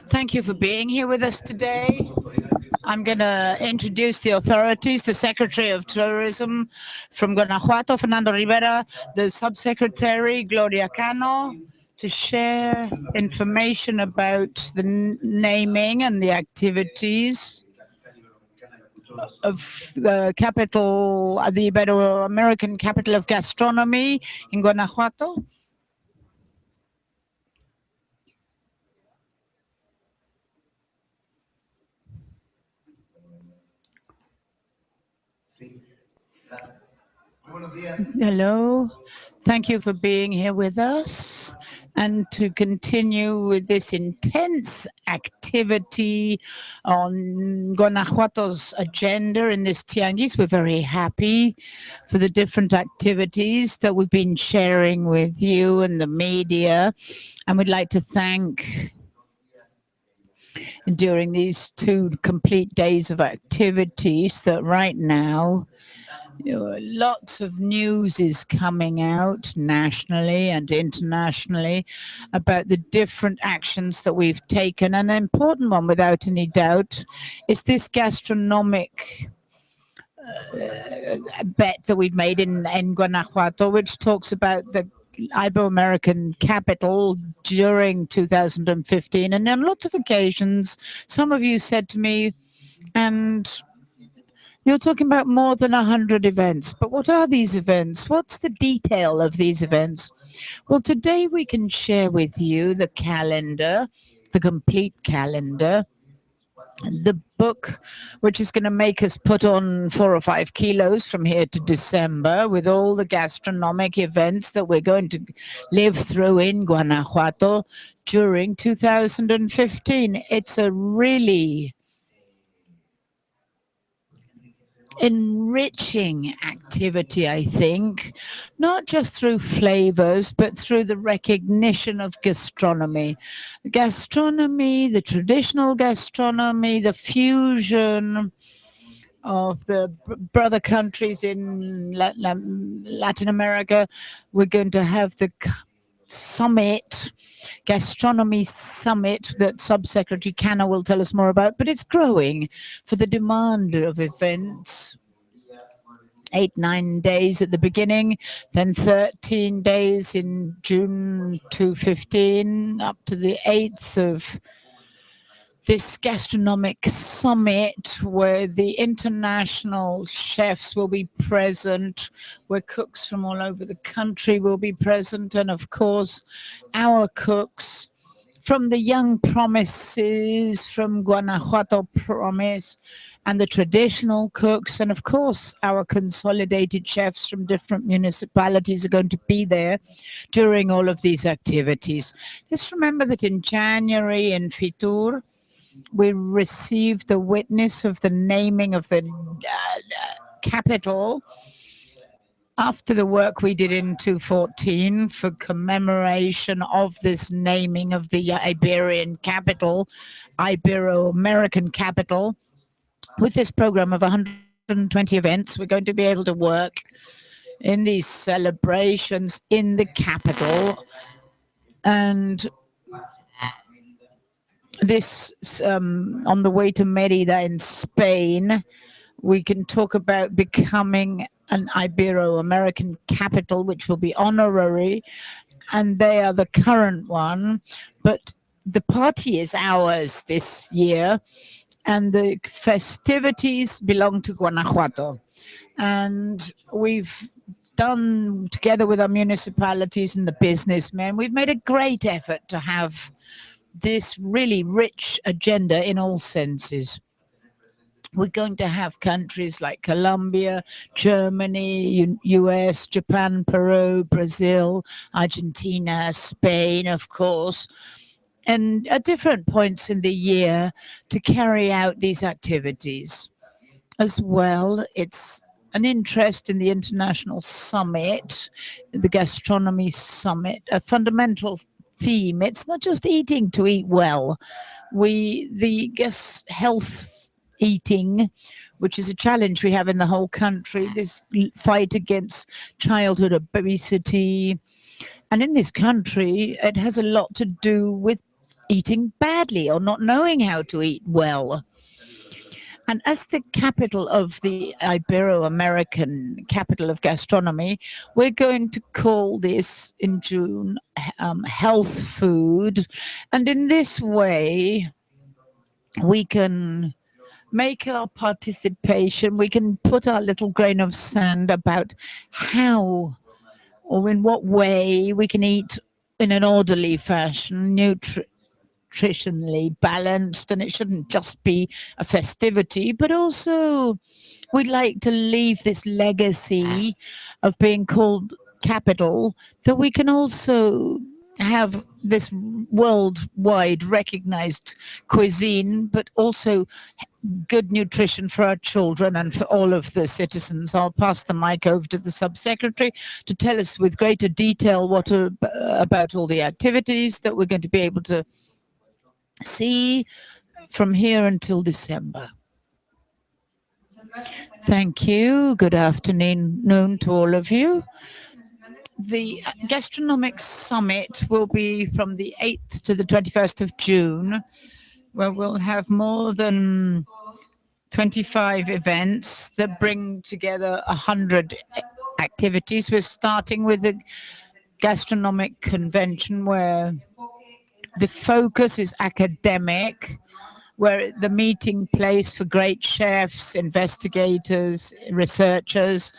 Thank you for being here with us today. I'm going to introduce the authorities, the Secretary of Tourism from Guanajuato, Fernando Rivera, the Subsecretary, Gloria Cano, to share information about the naming and the activities of the capital, the Ibero-American capital of gastronomy in Guanajuato. Hello. Thank you for being here with us and to continue with this intense activity on Guanajuato's agenda in this Tianguis. We're very happy for the different activities that we've been sharing with you and the media. And we'd like to thank during these 2 complete days of activities that right now lots of news is coming out nationally and internationally about the different actions that we've taken. An important one, without any doubt, is this gastronomic bet that we've made in Guanajuato, which talks about the Ibero-American capital during 2015. And on lots of occasions, some of you said to me, and you're talking about more than 100 events, but what are these events? What's the detail of these events? Well, today we can share with you the calendar, the complete calendar, the book, which is going to make us put on 4 or 5 kilos from here to December with all the gastronomic events that we're going to live through in Guanajuato during 2015. It's a really enriching activity, I think, not just through flavors, but through the recognition of gastronomy. Gastronomy, the traditional gastronomy, the fusion of the brother countries in Latin America. We're going to have the summit, gastronomy summit, that Subsecretary Cano will tell us more about, but it's growing for the demand of events. 8-9 days at the beginning, then 13 days in June 2015, up to the 8th of this gastronomic summit, where the international chefs will be present, where cooks from all over the country will be present, and of course our cooks from the young promises, from Guanajuato Promise, and the traditional cooks, and of course our consolidated chefs from different municipalities are going to be there during all of these activities. Let's remember that in January in Fitur, we received the witness of the naming of the capital after the work we did in 2014 for commemoration of this naming of the Iberian capital, Ibero-American capital. With this program of 120 events, we're going to be able to work in these celebrations in the capital. And this, on the way to Merida in Spain, we can talk about becoming an Ibero-American capital, which will be honorary, and they are the current one. But the party is ours this year, and the festivities belong to Guanajuato. And we've done, together with our municipalities and the businessmen, we've made a great effort to have this really rich agenda in all senses. We're going to have countries like Colombia, Germany, US, Japan, Peru, Brazil, Argentina, Spain, of course, and at different points in the year to carry out these activities. As well, it's an interest in the international summit, the gastronomy summit, a fundamental theme. It's not just eating to eat well. The health eating, which is a challenge we have in the whole country, this fight against childhood obesity. And in this country, it has a lot to do with eating badly or not knowing how to eat well. And as the capital of the Ibero-American capital of gastronomy, we're going to call this in June health food. And in this way, we can make our participation, we can put our little grain of sand about how or in what way we can eat in an orderly fashion, nutritionally balanced, and it shouldn't just be a festivity, but also we'd like to leave this legacy of being called capital, that we can also have this worldwide recognized cuisine, but also good nutrition for our children and for all of the citizens. I'll pass the mic over to the subsecretary to tell us with greater detail what about all the activities that we're going to be able to see from here until December. Thank you. Good afternoon to all of you. The Gastronomic Summit will be from the 8th to the 21st of June, where we'll have more than 25 events that bring together 100 activities. We're starting with the gastronomic convention, where the focus is academic, where the meeting place for great chefs, investigators, researchers,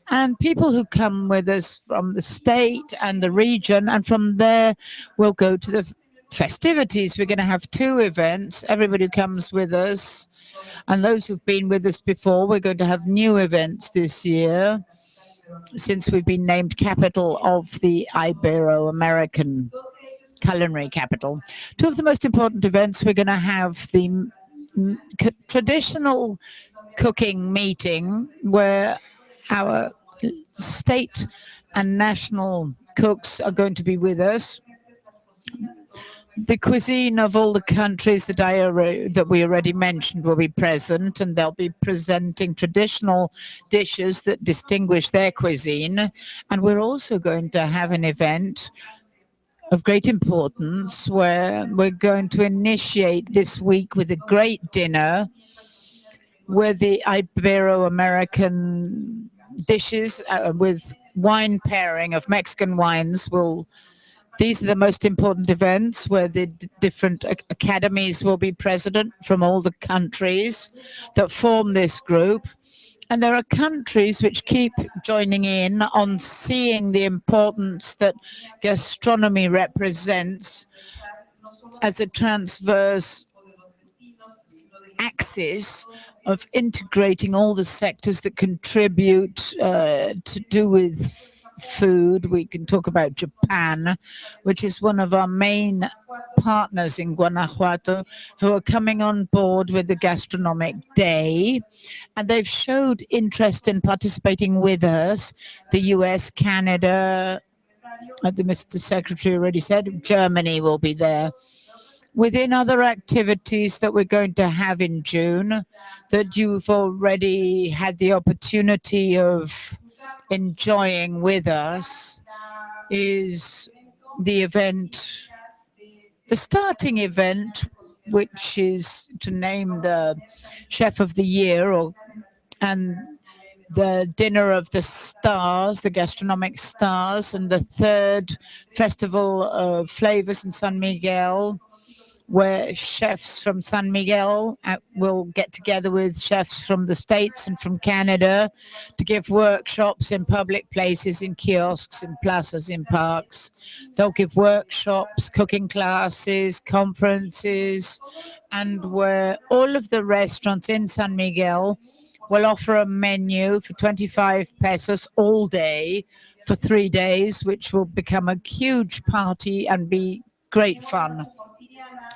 and people who come with us from the state and the region. And from there, we'll go to the festivities. We're going to have 2 events. Everybody who comes with us, and those who've been with us before, we're going to have new events this year, since we've been named capital of the Ibero-American culinary capital. 2 of the most important events, we're going to have the traditional cooking meeting, where our state and national cooks are going to be with us. The cuisine of all the countries that we already mentioned will be present, and they'll be presenting traditional dishes that distinguish their cuisine. And we're also going to have an event of great importance, where we're going to initiate this week with a great dinner where the Ibero-American dishes with wine pairing of Mexican wines these are the most important events, where the different academies will be present from all the countries that form this group. And there are countries which keep joining in on seeing the importance that gastronomy represents as a transverse axis of integrating all the sectors that contribute to do with food. We can talk about Japan, which is one of our main partners in Guanajuato, who are coming on board with the Gastronomic Day. And they've showed interest in participating with us. The US, Canada, the Mr. Secretary already said, Germany will be there. Within other activities that we're going to have in June, that you've already had the opportunity of enjoying with us, is the event, the starting event, which is to name the Chef of the Year, and the Dinner of the Stars, the Gastronomic Stars, and the 3rd Festival of Flavors in San Miguel, where chefs from San Miguel will get together with chefs from the States and from Canada to give workshops in public places, in kiosks, in plazas, in parks. They'll give workshops, cooking classes, conferences, and where all of the restaurants in San Miguel will offer a menu for 25 pesos all day for 3 days, which will become a huge party and be great fun.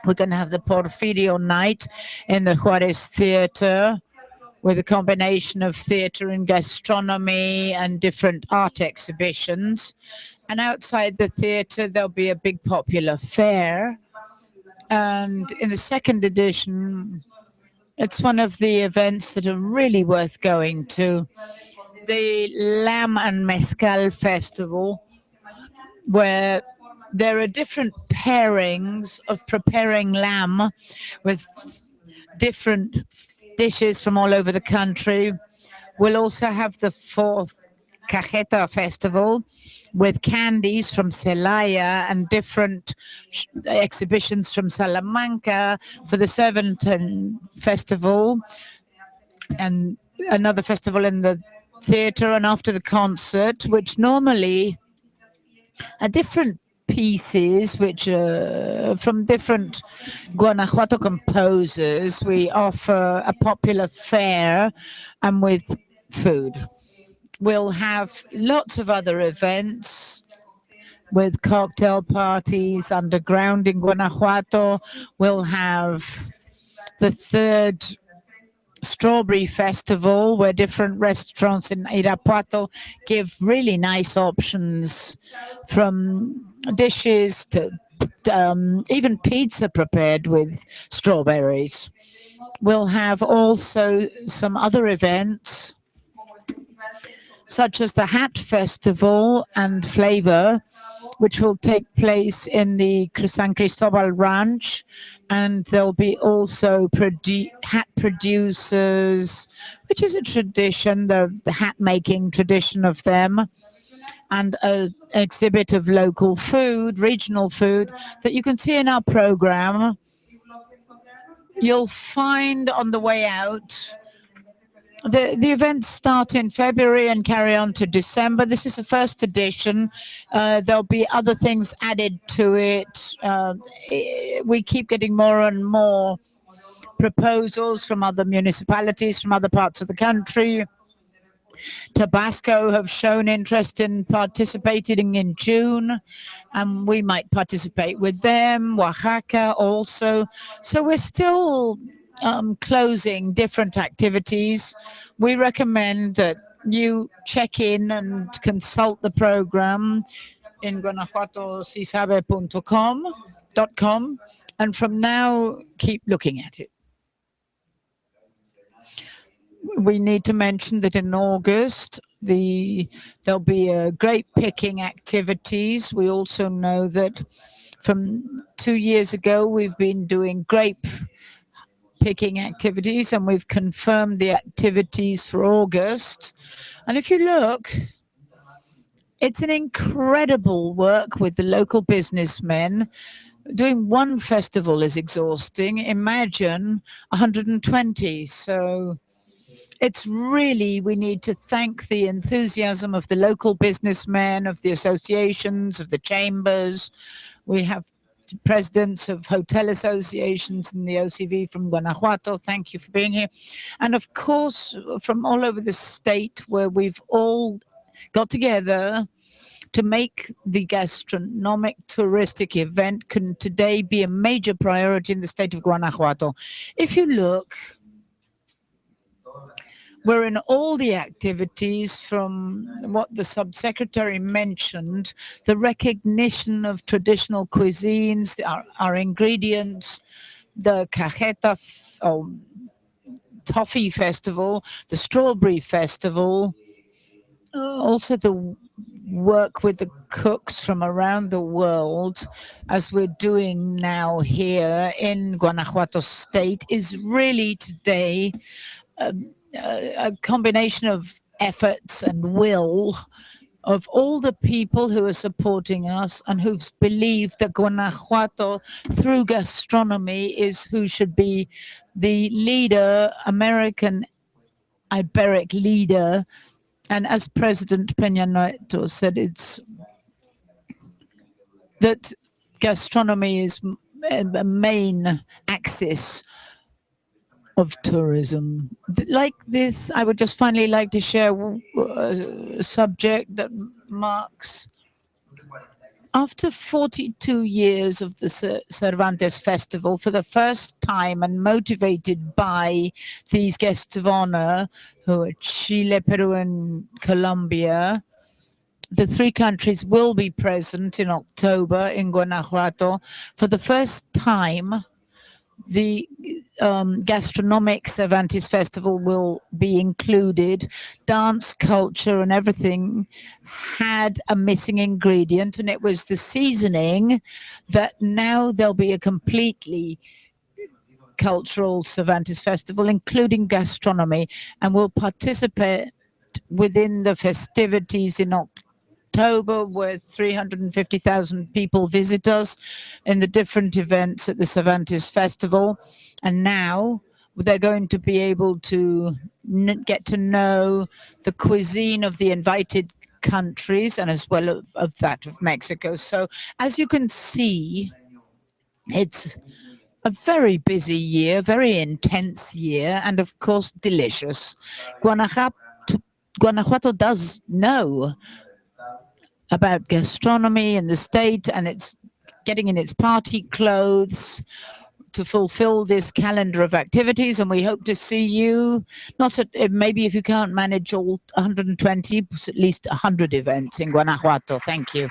We're going to have the Porfirio night in the Juarez Theater, with a combination of theatre and gastronomy and different art exhibitions. And outside the theatre, there'll be a big popular fair. And in the second edition, it's one of the events that are really worth going to. The Lamb and Mezcal Festival, where there are different pairings of preparing lamb with different dishes from all over the country. We'll also have the fourth Cajeta Festival with candies from Celaya and different exhibitions from Salamanca for the Servant Festival, and another festival in the theatre. And after the concert, which normally are different pieces which are from different Guanajuato composers, we offer a popular fair and with food. We'll have lots of other events with cocktail parties underground in Guanajuato. We'll have the third Strawberry Festival, where different restaurants in Irapuato give really nice options, from dishes to even pizza prepared with strawberries. We'll have also some other events, such as the Hat Festival and Flavor, which will take place in the San Cristobal Ranch. And there'll be also hat producers, which is a tradition, the hat making tradition of them, and an exhibit of local food, regional food, that you can see in our program. You'll find on the way out. The events start in February and carry on to December. This is the first edition. There'll be other things added to it. We keep getting more and more proposals from other municipalities, from other parts of the country. Tabasco have shown interest in participating in June, and we might participate with them. Oaxaca also. So we're still closing different activities. We recommend that you check in and consult the program in guanajuatosisabe.com, and from now keep looking at it. We need to mention that in August there'll be grape picking activities. We also know that from 2 years ago we've been doing grape picking activities, and we've confirmed the activities for August. And if you look, it's an incredible work with the local businessmen. Doing one festival is exhausting. Imagine 120. So it's really, we need to thank the enthusiasm of the local businessmen, of the associations, of the chambers. We have presidents of hotel associations in the OCV from Guanajuato. Thank you for being here. And of course, from all over the state, where we've all got together to make the gastronomic touristic event can today be a major priority in the state of Guanajuato. If you look, we're in all the activities, from what the subsecretary mentioned, the recognition of traditional cuisines, our ingredients, the Cajeta Toffee Festival, the Strawberry Festival, also the work with the cooks from around the world, as we're doing now here in Guanajuato State, is really today a combination of efforts and will of all the people who are supporting us and who've believed that Guanajuato, through gastronomy, is who should be the leader, American Iberic leader. And as President Peña Nieto said, it's that gastronomy is a main axis of tourism. Like this, I would just finally like to share a subject that marks After 42 years of the Cervantes Festival, for the first time and motivated by these guests of honor, who are Chile, Peru, and Colombia, the three countries will be present in October in Guanajuato. For the first time, the gastronomic Cervantes Festival will be included. Dance, culture, and everything had a missing ingredient, and it was the seasoning. That now there'll be a completely cultural Cervantes Festival, including gastronomy, and will participate within the festivities in October, where 350,000 people visit us in the different events at the Cervantes Festival. And now they're going to be able to get to know the cuisine of the invited countries and as well of that of Mexico. So as you can see, it's a very busy year, very intense year, and of course delicious. Guanajuato does know about gastronomy in the state, and it's getting in its party clothes to fulfill this calendar of activities, and we hope to see you, not at, maybe if you can't manage all 120, at least 100 events in Guanajuato. Thank you.